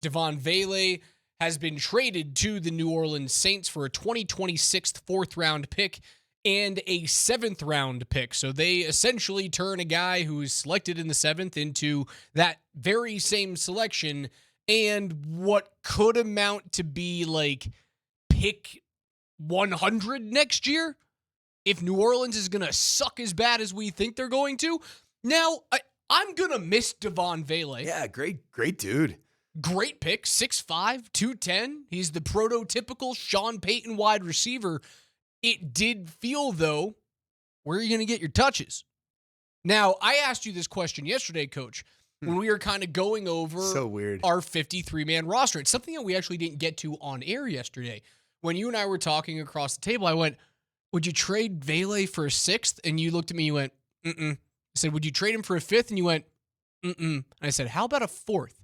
Devaughn Vele has been traded to the New Orleans Saints for a 2026 fourth-round pick and a seventh-round pick. So they essentially turn a guy who's selected in the seventh into that very same selection and what could amount to be like pick 100 next year if New Orleans is going to suck as bad as we think they're going to. Now, I'm going to miss Devaughn Vele. Yeah, great dude. Great pick, 6'5", 210. He's the prototypical Sean Payton wide receiver. It did feel, though, where are you going to get your touches? Now, I asked you this question yesterday, Coach, when we were kind of going over our 53-man roster. It's something that we actually didn't get to on air yesterday. When you and I were talking across the table, I went, would you trade Vele for a sixth? And you looked at me and you went, mm-mm. I said, would you trade him for a fifth? And you went, mm-mm. And I said, how about a fourth?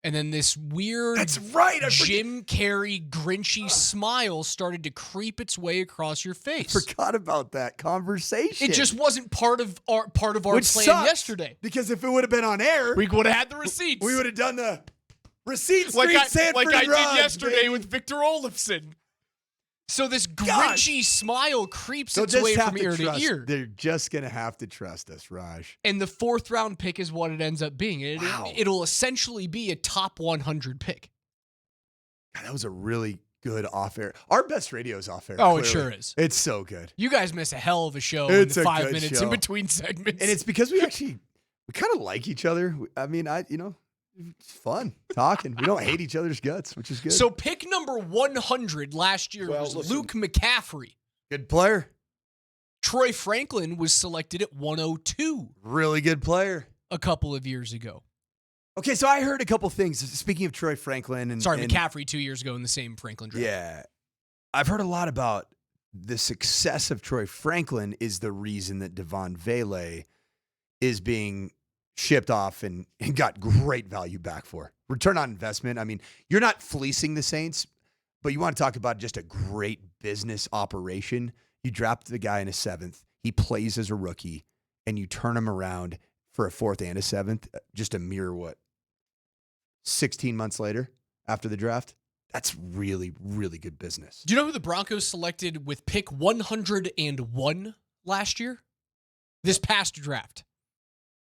And then this weird Jim Carrey Grinchy smile started to creep its way across your face. I forgot about that conversation. It just wasn't part of our plan yesterday. Because if it would have been on air, we would have had the receipts. We would have done the receipts like Sanford I and Raj, did yesterday baby. with Victor Olofsson. So this Grinchy smile creeps its way from ear to ear. They're just going to have to trust us, Raj. And the fourth round pick is what it ends up being. It'll essentially be a top 100 pick. God, that was a really good off-air. Our best radio is off-air. Oh, clearly. It sure is. It's so good. You guys miss a hell of a show It's in the 5 good minutes show. in between segments. And it's because we kind of like each other. I mean, it's fun talking. We don't hate each other's guts, which is good. So pick number 100 last year was Luke McCaffrey. Good player. Troy Franklin was selected at 102. Really good player. A couple of years ago. Okay, so I heard a couple things. Speaking of Troy Franklin. McCaffrey 2 years ago in the same Franklin draft. Yeah. I've heard a lot about the success of Troy Franklin is the reason that Devaughn Vele is being shipped off and got great value back for. Return on investment. I mean, you're not fleecing the Saints, but you want to talk about just a great business operation. You draft the guy in a seventh. He plays as a rookie, and you turn him around for a fourth and a seventh, just a mere, 16 months later after the draft? That's really, really good business. Do you know who the Broncos selected with pick 101 last year? This past draft.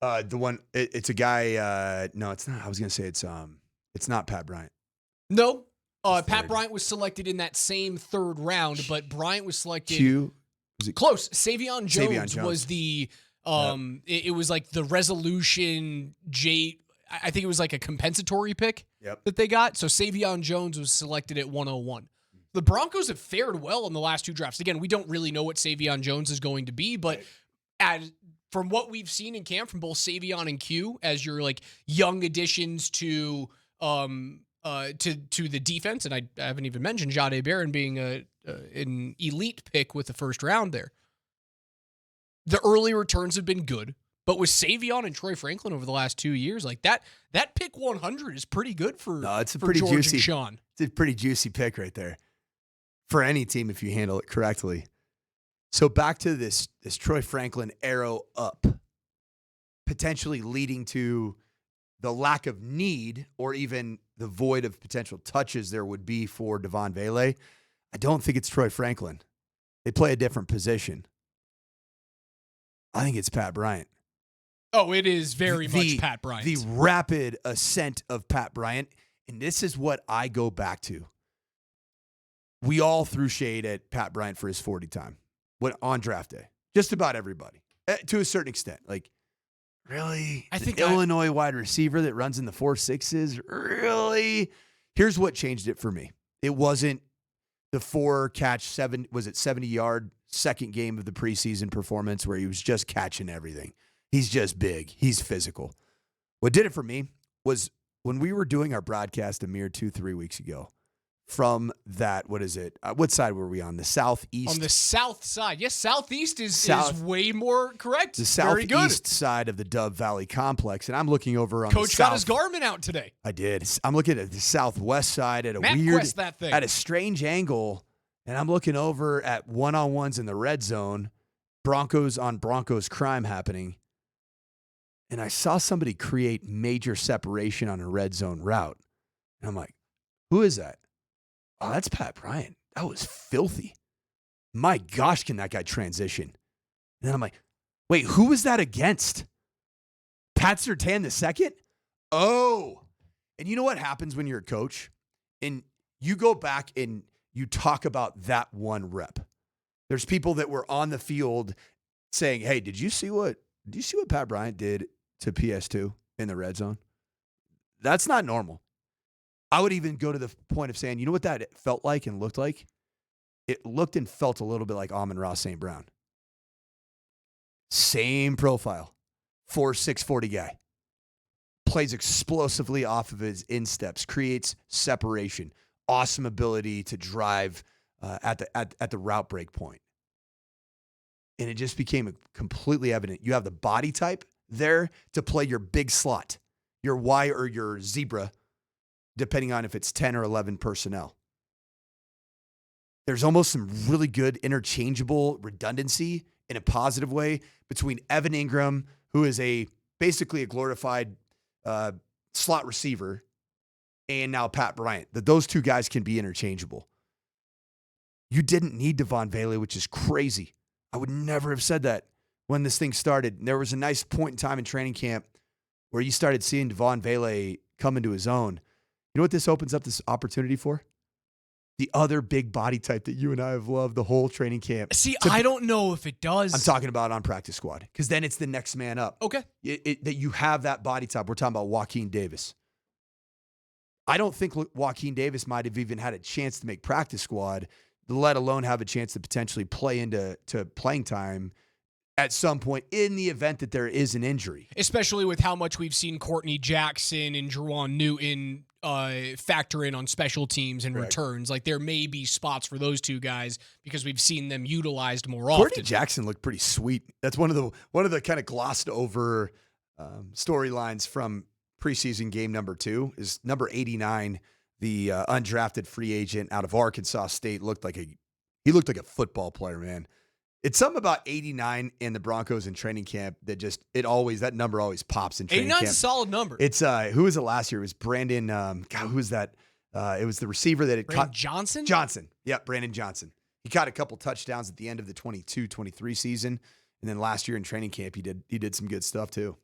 The one, it's a guy, no, it's not. I was going to say it's not Pat Bryant. No. Pat Bryant was selected in that same third round, but Bryant was selected. Close. Savion Jones was the, it was like the resolution I think it was like a compensatory pick that they got. So Savion Jones was selected at 101. The Broncos have fared well in the last two drafts. Again, we don't really know what Savion Jones is going to be, but from what we've seen in camp from both Savion and Q as your like young additions to the defense, and I haven't even mentioned Jahdae Barron being an elite pick with the first round there. The early returns have been good, but with Savion and Troy Franklin over the last 2 years, like that pick 100 is pretty good for pretty George juicy. And Sean. It's a pretty juicy pick right there for any team if you handle it correctly. So back to this Troy Franklin arrow up, potentially leading to the lack of need or even the void of potential touches there would be for Devaughn Vele. I don't think it's Troy Franklin. They play a different position. I think it's Pat Bryant. Oh, it is very much Pat Bryant. The rapid ascent of Pat Bryant. And this is what I go back to. We all threw shade at Pat Bryant for his 40 time. On draft day. Just about everybody. To a certain extent. Like, really? I think Illinois wide receiver that runs in the 4.6s? Really? Here's what changed it for me. It wasn't the 70-yard second game of the preseason performance where he was just catching everything. He's just big. He's physical. What did it for me was when we were doing our broadcast a mere 2-3 weeks ago, from that, what is it? What side were we on? The southeast? On the south side. Yes, southeast is way more correct. The southeast side of the Dove Valley complex. And I'm looking over on Coach got his Garmin out today. I did. I'm looking at the southwest side at a strange angle. And I'm looking over at one-on-ones in the red zone, Broncos on Broncos crime happening. And I saw somebody create major separation on a red zone route. And I'm like, who is that? Oh, that's Pat Bryant. That was filthy. My gosh, can that guy transition? And then I'm like, wait, who was that against? Pat Surtain the second? Oh. And you know what happens when you're a coach? And you go back and you talk about that one rep. There's people that were on the field saying, hey, did you see what Pat Bryant did to PS2 in the red zone? That's not normal. I would even go to the point of saying, you know what that felt like and looked like? It looked and felt a little bit like Amon-Ra St. Brown. Same profile. 4'6", 40 guy. Plays explosively off of his insteps, creates separation, awesome ability to drive at the route break point. And it just became completely evident. You have the body type there to play your big slot, your Y or your zebra, depending on if it's 10 or 11 personnel. There's almost some really good interchangeable redundancy in a positive way between Evan Ingram, who is basically a glorified slot receiver, and now Pat Bryant. That those two guys can be interchangeable. You didn't need Devaughn Vele, which is crazy. I would never have said that when this thing started. There was a nice point in time in training camp where you started seeing Devaughn Vele come into his own. You know what this opens up this opportunity for? The other big body type that you and I have loved the whole training camp. See, I don't know if it does. I'm talking about on practice squad, because then it's the next man up. Okay. That you have that body type. We're talking about Joaquin Davis. I don't think Joaquin Davis might have even had a chance to make practice squad, let alone have a chance to potentially play into playing time at some point in the event that there is an injury. Especially with how much we've seen Courtney Jackson and Juwan Newton factor in on special teams and Correct. returns. Like, there may be spots for those two guys because we've seen them utilized more often. Courtney Jackson looked pretty sweet. That's one of the kind of glossed over storylines from preseason game number 2 is number 89, the undrafted free agent out of Arkansas State. Looked like a football player, man. It's something about 89 in the Broncos in training camp that number always pops in training camp. 89's a solid number. It's who was it last year? It was Brandon. God, who was that? It was the receiver that caught Johnson. Yeah, Brandon Johnson. He caught a couple touchdowns at the end of the 22-23 season, and then last year in training camp he did some good stuff too.